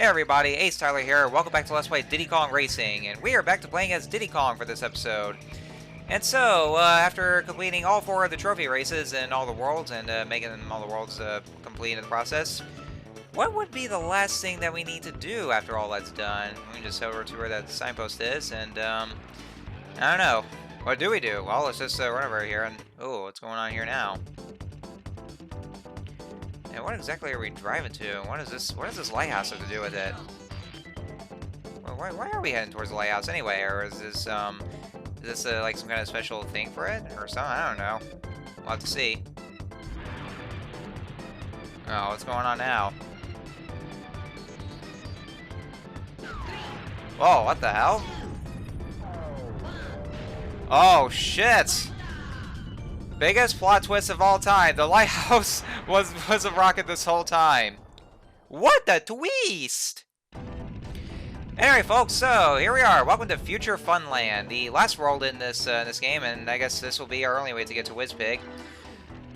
Hey everybody, AcedTyler here. Welcome back to Let's Play Diddy Kong Racing, and we are back to playing as Diddy Kong for this episode. And so, after completing all 4 of the trophy races in all the worlds, and making all the worlds complete in the process, what would be the last thing that we need to do after all that's done? We can just head over to where that signpost is, and, I don't know. What do we do? Well, let's just run over here, and, oh, what's going on here now? And what exactly are we driving to? What does this lighthouse have to do with it? Well, why are we heading towards the lighthouse anyway? Or is this like some kind of special thing for it? Or something? I don't know. We'll have to see. Oh, what's going on now? Whoa, what the hell? Oh, shit! Biggest plot twist of all time. The lighthouse was a rocket this whole time. What the twist? Anyway, folks, so here we are. Welcome to Future Funland, the last world in this game, and I guess this will be our only way to get to Wizpig.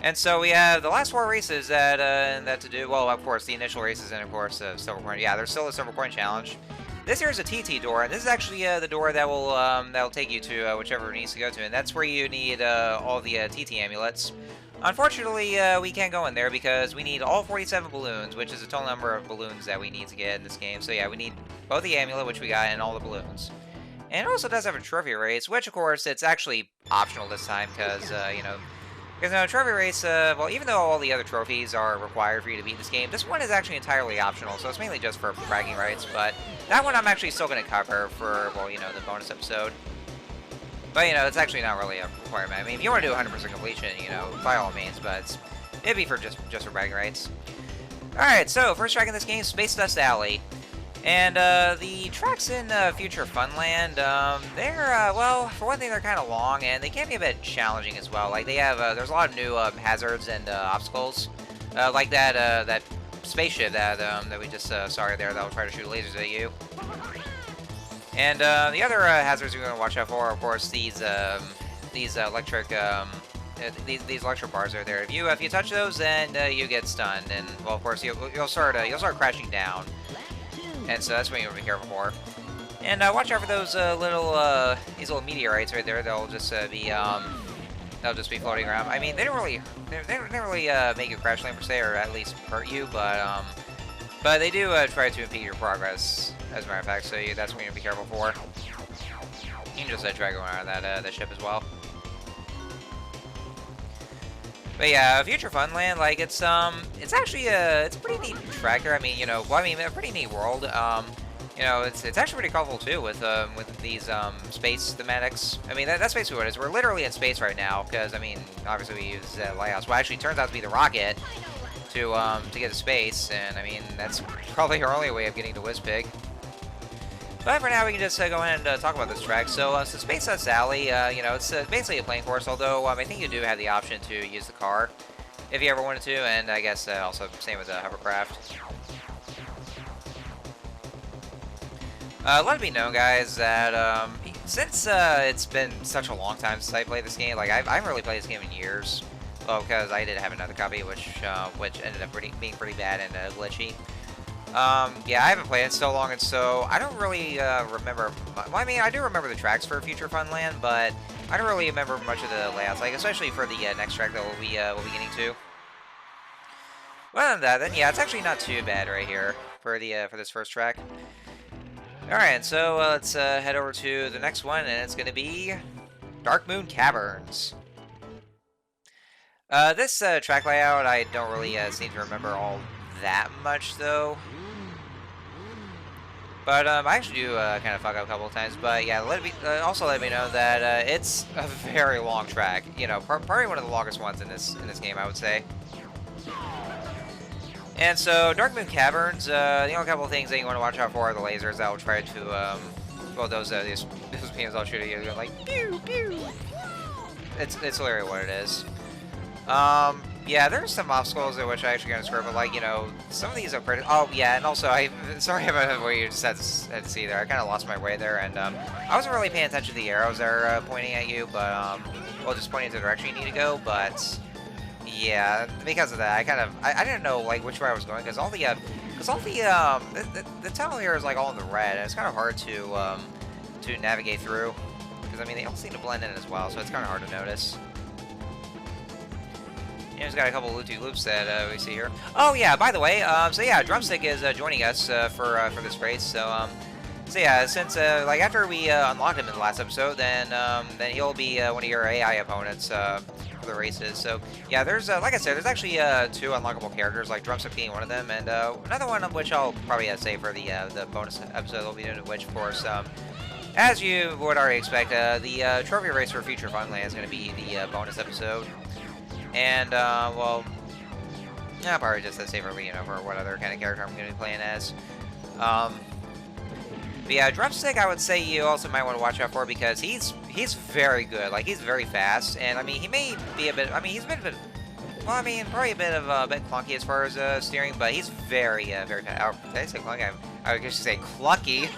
And so we have the last 4 races that to do. Well, of course, the initial races, and of course, Silver Coin. Yeah, there's still a Silver Coin challenge. This here is a TT door, and this is actually the door that will take you to whichever it needs to go to, and that's where you need all the TT amulets. Unfortunately, we can't go in there because we need all 47 balloons, which is the total number of balloons that we need to get in this game. So yeah, we need both the amulet, which we got, and all the balloons. And it also does have a trophy race, which of course it's actually optional this time because because now trophy race, well, even though all the other trophies are required for you to beat this game, this one is actually entirely optional, so it's mainly just for bragging rights, but that one I'm actually still going to cover for, well, you know, the bonus episode. But, you know, it's actually not really a requirement. I mean, if you want to do 100% completion, you know, by all means, but it'd be for just for bragging rights. Alright, so, first track in this game, Space Dust Alley. And, the tracks in Future Funland, they're, well, for one thing, they're kind of long, and they can be a bit challenging as well. Like, they have, there's a lot of new hazards and obstacles, like that spaceship that we just saw right there that will try to shoot lasers at you. And, the other hazards you're going to watch out for are, of course, these electric, these electric bars are there. If you touch those, then you get stunned, and, well, of course, you'll start crashing down. And so that's what you want to be careful for. And watch out for those these little meteorites right there. They'll just be floating around. I mean, they don't really make you crash land per se, or at least hurt you, but they do try to impede your progress. As a matter of fact, so that's what you want to be careful for. You can just try going around that ship as well. But yeah, Future Funland, like, it's actually it's a pretty neat track here. I mean, you know, well, I mean, a pretty neat world. You know, it's actually pretty colorful too with these space thematics. I mean, that's basically what it is. We're literally in space right now because, I mean, obviously we use lighthouse. Well, actually, it turns out to be the rocket to get to space, and I mean, that's probably our only way of getting to Wizpig. But for now, we can just go ahead and talk about this track. So, Space Dust Alley, you know, it's basically a plane course, although I think you do have the option to use the car if you ever wanted to, and I guess also same with the hovercraft. Let it be known, guys, that since it's been such a long time since I played this game, like I haven't really played this game in years. Well, because I did have another copy, which ended up being pretty bad and glitchy. Yeah, I haven't played it so long, and so I don't really remember. Well, I mean, I do remember the tracks for Future Funland, but I don't really remember much of the layouts, like especially for the next track that we'll be getting to. Well, other than that, then yeah, it's actually not too bad right here for this first track. All right, so let's head over to the next one, and it's going to be Dark Moon Caverns. This track layout, I don't really seem to remember all that much, though. But I actually do kind of fuck up a couple of times. But yeah, also let me know that it's a very long track. You know, probably one of the longest ones in this game, I would say. And so, Dark Moon Caverns. The only couple of things that you want to watch out for are the lasers that will try to, well, those beams I'll shoot at you. You're like pew pew. It's literally what it is. Yeah, there's some obstacles in which I actually got to screw, but like, you know, some of these are pretty. Oh yeah, and also sorry about what you just had to see there. I kind of lost my way there, and I wasn't really paying attention to the arrows that are pointing at you, but well, just pointing to the direction you need to go. But yeah, because of that, I didn't know like which way I was going because Because all the tunnel here is like all in the red, and it's kind of hard to navigate through. Because I mean, they all seem to blend in as well, so it's kind of hard to notice. And he's got a couple loop-de-loops that we see here. Oh yeah, by the way, so yeah, Drumstick is joining us for this race. So yeah, since like after we unlocked him in the last episode, then he'll be one of your AI opponents for the races. So yeah, there's like I said, there's actually 2 unlockable characters, like Drumstick being one of them, and another one of which I'll probably save for the bonus episode we'll be doing, which of course. As you would already expect, the trophy race for Future Funland is going to be the bonus episode. And, well, I'll probably just save for, for what other kind of character I'm going to be playing as. But yeah, Drumstick, I would say you also might want to watch out for because he's very good. Like, he's very fast. And, I mean, he may be a bit, I mean, he's been a bit, well, I mean, probably a bit clunky as far as steering, but he's very fast. Did I say clunky? I guess you say clucky.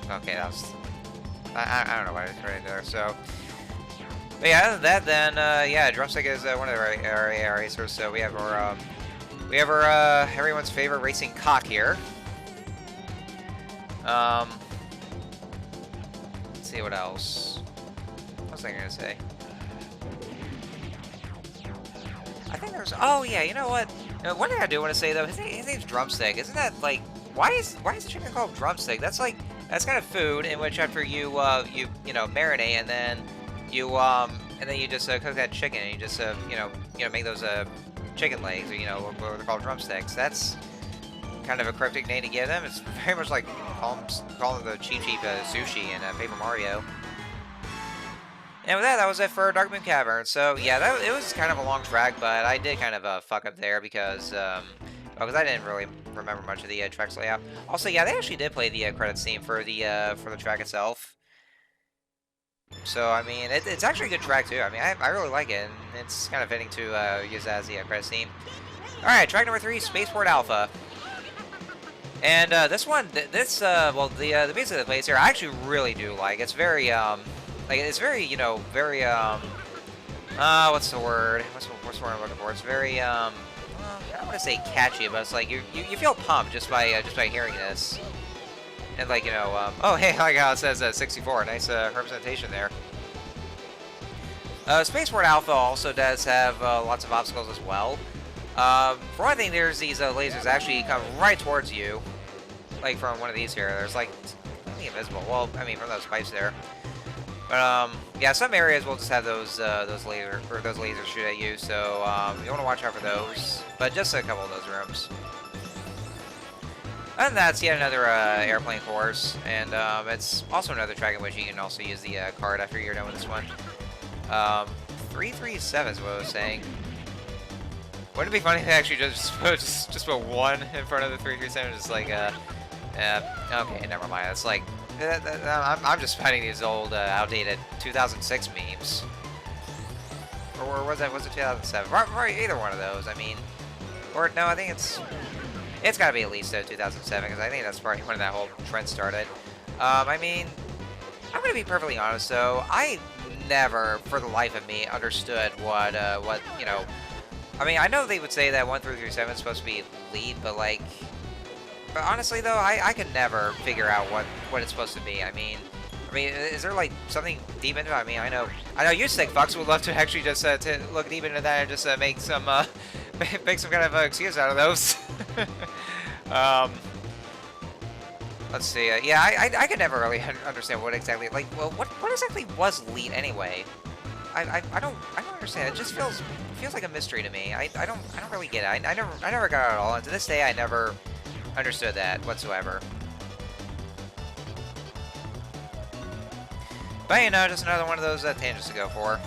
Okay, that was... I don't know what I was right there, so... But yeah, other than that, then, yeah, Drumstick is one of our AI racers, so we have our, everyone's favorite racing cock here. Let's see what else. What was I gonna say? I think there's... Oh, yeah, you know what? One thing I do want to say, though, his name's Drumstick. Isn't that, like... Why is the chicken called Drumstick? That's, like... That's kind of food in which after you marinate and then you just cook that chicken and you just make those chicken legs, or what they're called, drumsticks. That's kind of a cryptic name to give them. It's very much like calling the cheap sushi in Paper Mario. And with that was it for Dark Moon Cavern. So yeah, it was kind of a long track, but I did kind of fuck up there because I didn't really remember much of the track's layout. Also, yeah, they actually did play the credits theme for the track itself. So, I mean, it's actually a good track, too. I mean, I really like it, and it's kind of fitting to use as the credits theme. Alright, track number 3, Spaceport Alpha. And this one, well, the music that plays here, I actually really do like. It's very, it's very, very, what's the word? What's the word I'm looking for? It's very, I don't want to say catchy, but it's like you feel pumped just by hearing this. And like, oh hey, like how it says 64, nice representation there. Spaceport Alpha also does have lots of obstacles as well. For one thing, there's these lasers that actually come right towards you, like from one of these here. There's like, nothing invisible. Well, I mean, from those pipes there. But yeah, some areas will just have those lasers shoot at you, so you want to watch out for those. But just a couple of those rooms. Other than that, it's yet another airplane course, and it's also another track in which you can also use the card after you're done with this one. 337 is what I was saying. Wouldn't it be funny if they actually just put 1 in front of the 337? Just like, okay, never mind. It's like, I'm just finding these old, outdated 2006 memes. Or was it 2007? Right, either one of those, I mean. Or, no, I think it's gotta be at least 2007, because I think that's probably when that whole trend started. I mean, I'm gonna be perfectly honest, though. I never, for the life of me, understood what, I mean, I know they would say that 1337 is supposed to be lead, but, like... But honestly, though, I could never figure out what it's supposed to be. I mean, is there, like, something deep into it? I mean, I know you sick fucks would love to actually just to look deep into that and just make some kind of excuse out of those. Let's see. Yeah, I could never really understand what exactly, like, well, what exactly was lead anyway? I don't understand. It just feels like a mystery to me. I don't really get it. I never got it at all. And to this day, I never understood that whatsoever. But just another one of those tangents to go for.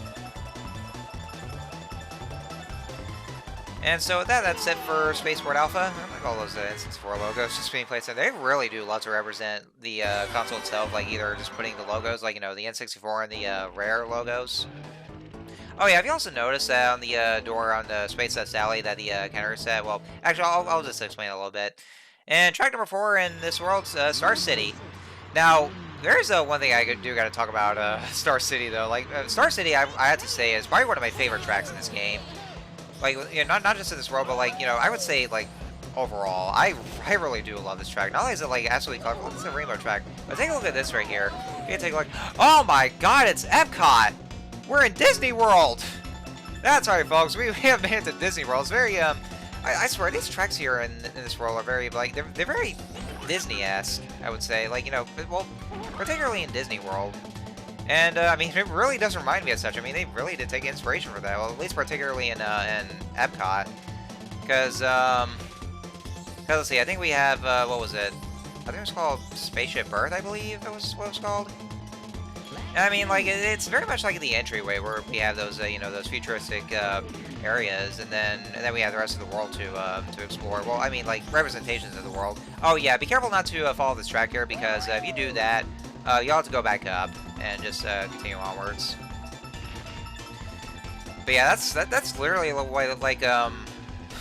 And so with that, that's it for Spaceport Alpha. I like all those N64 logos just being placed in. They really do love to represent the console itself, like either just putting the logos, like, the N64 and the Rare logos. Oh yeah, have you also noticed that on the door on the Space Sally that the counter is set? Well, actually, I'll just explain a little bit. And track number 4 in this world's Star City. Now, there's one thing I got to talk about Star City, though. Like, Star City, I have to say, is probably one of my favorite tracks in this game. Like, not just in this world, but, like, I would say, like, overall. I really do love this track. Not only is it like absolutely colorful, look, it's a rainbow track. But take a look at this right here. You can take a look. Oh my God, it's Epcot. We're in Disney World. That's right, folks. We have made it to Disney World. It's very I swear these tracks here in this world are very like they're very Disney-esque. I would say, like, you know, well, particularly in Disney World. And I mean, it really does remind me of such. I mean, they really did take inspiration for that. Well, at least particularly in Epcot, because let's see, I think we have what was it? I think it was called Spaceship Earth, I believe it was what it was called. And I mean, like, it's very much like the entryway where we have those you know, those futuristic areas, and then we have the rest of the world to explore. Well, I mean, like representations of the world. Oh yeah, be careful not to follow this track here, because if you do that, you'll have to go back up and just continue onwards. But yeah, that's literally the way that, like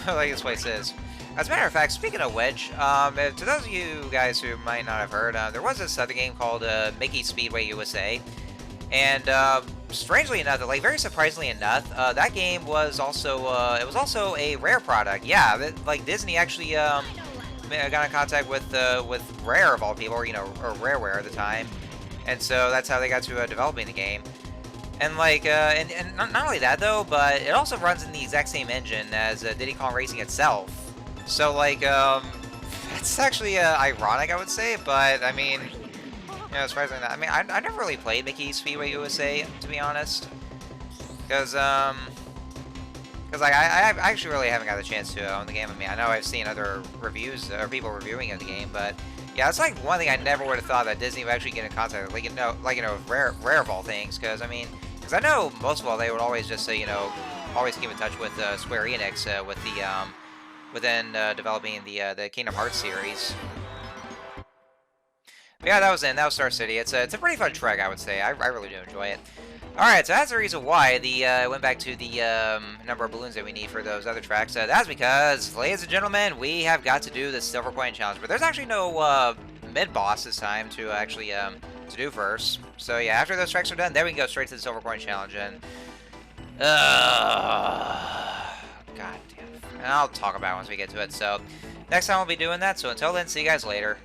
like this place is. As a matter of fact, speaking of which, to those of you guys who might not have heard, there was this other game called Mickey Speedway USA, and strangely enough, like very surprisingly enough, that game was also it was also a Rare product. Yeah, like Disney actually got in contact with Rare of all people, or, you know, or Rareware at the time, and so that's how they got to developing the game. And like, and not only that though, but it also runs in the exact same engine as Diddy Kong Racing itself. So like, it's actually ironic, I would say, but I mean, you know, surprisingly not. I mean, I never really played Mickey Speedway USA, to be honest, because I actually really haven't got the chance to own the game. I mean, I know I've seen other reviews or people reviewing of the game, but yeah, it's like one thing I never would have thought that Disney would actually get in contact with, like you know, Rare of all things, because I mean, because I know most of all they would always just say, you know, always keep in touch with Square Enix with the within developing the Kingdom Hearts series. But yeah, that was Star City. It's a pretty fun track, I would say. I really do enjoy it. Alright, so that's the reason why went back to the number of balloons that we need for those other tracks. That's because, ladies and gentlemen, we have got to do the Silver Coin Challenge. But there's actually no mid-boss this time to actually to do first. So yeah, after those tracks are done, then we can go straight to the Silver Coin Challenge. And God damn. I'll talk about it once we get to it. So next time we'll be doing that. So until then, see you guys later.